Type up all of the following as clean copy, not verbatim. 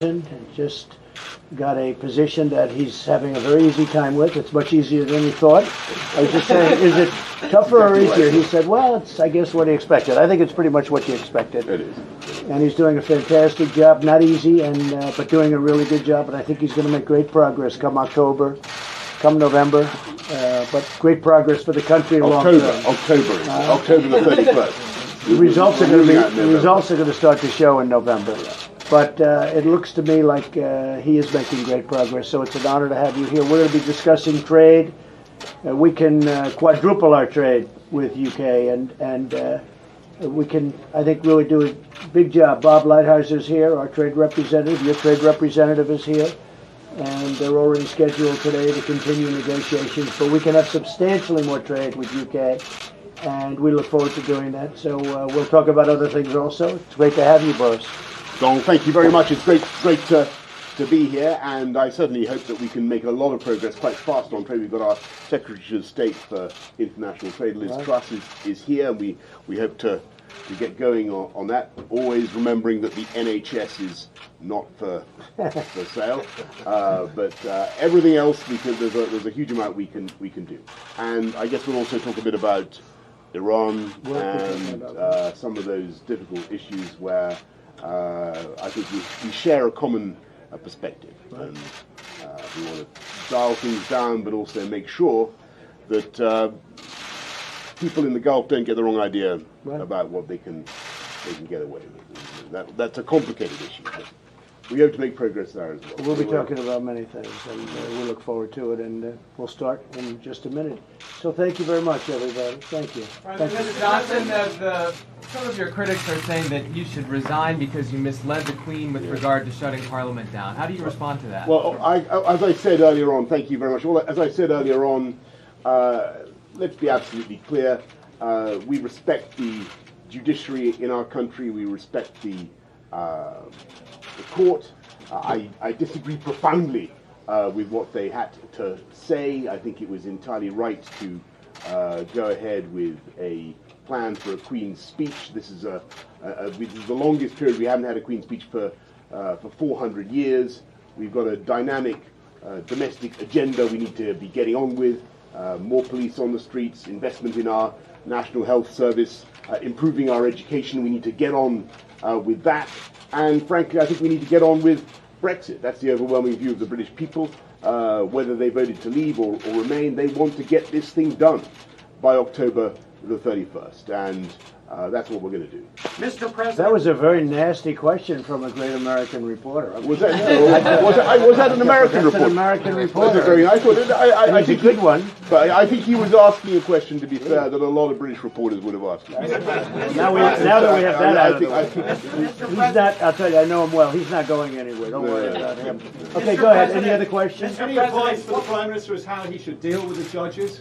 and just got a position that he's having a very easy time with. It's much easier than he thought. I was just saying, is it tougher or easier? He said, well, it's, I guess, what he expected. I think it's pretty much what he expected. It is. And he's doing a fantastic job. Not easy, but doing a really good job. And I think he's going to make great progress come October, come November. But great progress for the country long term. October the 31st. The results are going to start to show in November. But it looks to me like he is making great progress, so it's an honor to have you here. We're going to be discussing trade. We can quadruple our trade with UK, and we can, I think, really do a big job. Bob Lighthizer here, our trade representative. Your trade representative is here, and they're already scheduled today to continue negotiations. But we can have substantially more trade with UK, and we look forward to doing that. So we'll talk about other things also. It's great to have you, Boris. Don, thank you very much. It's great to be here, and I certainly hope that we can make a lot of progress quite fast on trade. We've got our Secretary of State for International Trade, Liz Truss, is here, and we hope to get going on that, always remembering that the NHS is not for sale, but everything else, there's a huge amount we can do. And I guess we'll also talk a bit about Iran and some of those difficult issues where I think we share a common perspective, and we want to dial things down, but also make sure that people in the Gulf don't get the wrong idea about what they can get away with. That's a complicated issue, but we hope to make progress there as well. We'll be talking about many things, and we look forward to it, and we'll start in just a minute. So thank you very much, everybody. Thank you. Mr. Johnson, some of your critics are saying that you should resign because you misled the Queen with regard to shutting Parliament down. How do you respond to that? Well, as I said earlier on, thank you very much. Well, as I said earlier on, let's be absolutely clear. We respect the judiciary in our country. We respect the court. I disagree profoundly with what they had to say. I think it was entirely right to go ahead with a plan for a Queen's speech. This is the longest period we haven't had a Queen's speech for 400 years. We've got a dynamic domestic agenda we need to be getting on with. More police on the streets, investment in our National Health Service, improving our education. We need to get on with that. And frankly, I think we need to get on with Brexit. That's the overwhelming view of the British people. Whether they voted to leave or remain, they want to get this thing done by October the 31st. And that's what we're going to do. Mr. President. That was a very nasty question from a great American reporter. Was that an American report? That's an American reporter. Very nice. I think a good one. But I think he was asking a question, to be fair, that a lot of British reporters would have asked. Now that we have that out of the way. He's not, I'll tell you, I know him well. He's not going anywhere. Don't worry about him. Okay, go ahead. Any other questions? Any advice for the Prime Minister as how he should deal with the judges?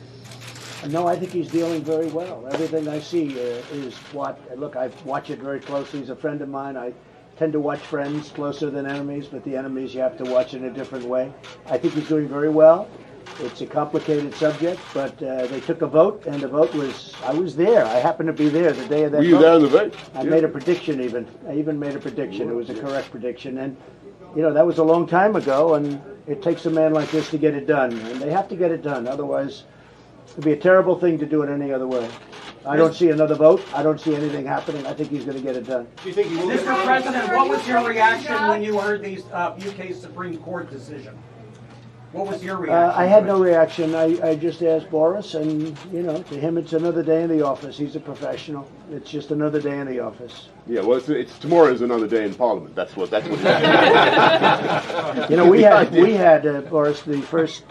No, I think he's dealing very well. Everything I see is what, look, I watch it very closely. He's a friend of mine. I tend to watch friends closer than enemies, but the enemies you have to watch in a different way. I think he's doing very well. It's a complicated subject, but they took a vote, and the vote was, I was there. I happened to be there the day of that vote. Were you there on the vote? I made a prediction even. I even made a prediction. It was a correct prediction. And, you know, that was a long time ago, and it takes a man like this to get it done. And they have to get it done. Otherwise, it'd be a terrible thing to do it any other way. I don't see another vote. I don't see anything happening. I think he's going to get it done. Do you think he will? Mr. President, what was your reaction when you heard the UK Supreme Court decision? What was your reaction? I had no reaction. I just asked Boris, and, you know, to him it's another day in the office. He's a professional. It's just another day in the office. Yeah, well, it's tomorrow's another day in Parliament. That's what it is. You know, we had Boris, the first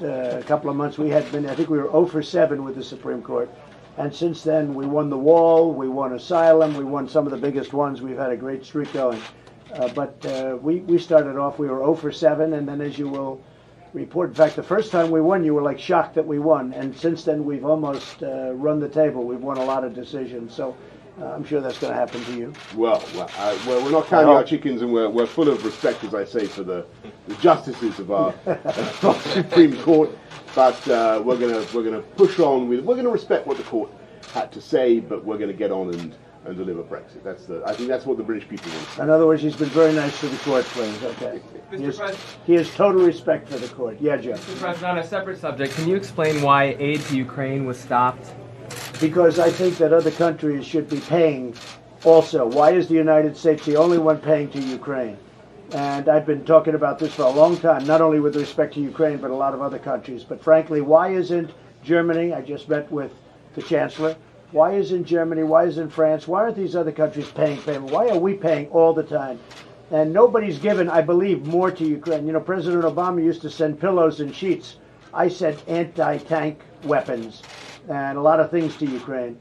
couple of months we had been, I think we were 0 for 7 with the Supreme Court. And since then, we won the wall, we won asylum, we won some of the biggest ones. We've had a great streak going. But we started off, we were 0 for 7, and then as you will report, in fact, the first time we won, you were like shocked that we won. And since then, we've almost run the table. We've won a lot of decisions. So I'm sure that's going to happen to you. Well, we're not counting our chickens, and we're full of respect, as I say, for the justices of our Supreme Court. But we're going to push on with. We're going to respect what the court had to say, but we're going to get on and and deliver Brexit. I think that's what the British people want. In other words, he's been very nice to the court, please. Okay. He has total respect for the court. Yeah, Joe. Mr. President, on a separate subject, can you explain why aid to Ukraine was stopped? Because I think that other countries should be paying also. Why is the United States the only one paying to Ukraine? And I've been talking about this for a long time, not only with respect to Ukraine, but a lot of other countries. But frankly, why isn't Germany, I just met with the Chancellor, why isn't Germany, why isn't France, why aren't these other countries paying payment? Why are we paying all the time? And nobody's given, I believe, more to Ukraine. You know, President Obama used to send pillows and sheets. I sent anti-tank weapons and a lot of things to Ukraine.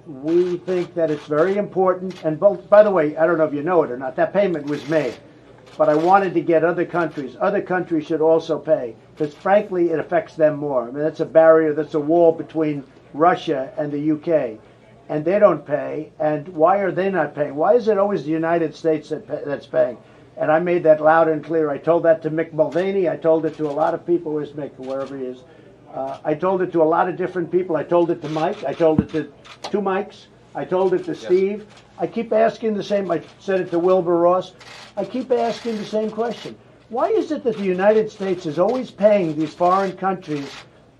We think that it's very important. And both, by the way, I don't know if you know it or not, that payment was made. But I wanted to get other countries should also pay, because frankly it affects them more. I mean, that's a barrier, that's a wall between Russia and the UK, and they don't pay. And why are they not paying? Why is it always the United States that's paying? And I made that loud and clear. I told that to Mick Mulvaney. I told it to a lot of people. Where's Mick, wherever he is? I told it to a lot of different people. I told it to Mike. I told it to two Mikes. I told it to Steve. Yes. I keep asking the same. I said it to Wilbur Ross. I keep asking the same question. Why is it that the United States is always paying these foreign countries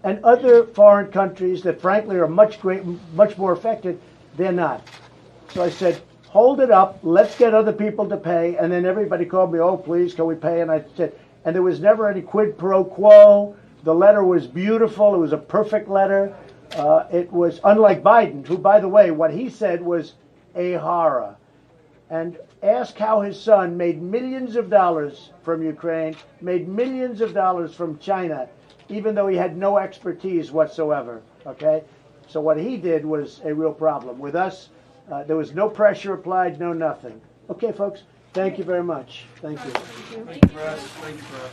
and other foreign countries that frankly are much more affected, they're not? So I said, hold it up, let's get other people to pay. And then everybody called me, oh, please, can we pay? And I said, and there was never any quid pro quo. The letter was beautiful. It was a perfect letter. It was unlike Biden, who, by the way, what he said was a horror. And ask how his son made millions of dollars from Ukraine, made millions of dollars from China, even though he had no expertise whatsoever. Okay? So what he did was a real problem. With us, there was no pressure applied, no nothing. Okay, folks, thank you very much. Thank you. Thank you, Russ. Thank you, Russ.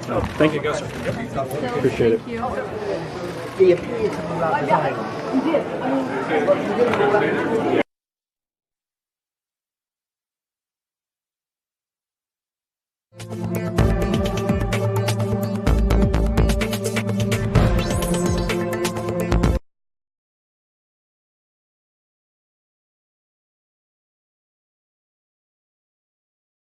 Oh, thank you, sir. Appreciate it. The appeal is about the time.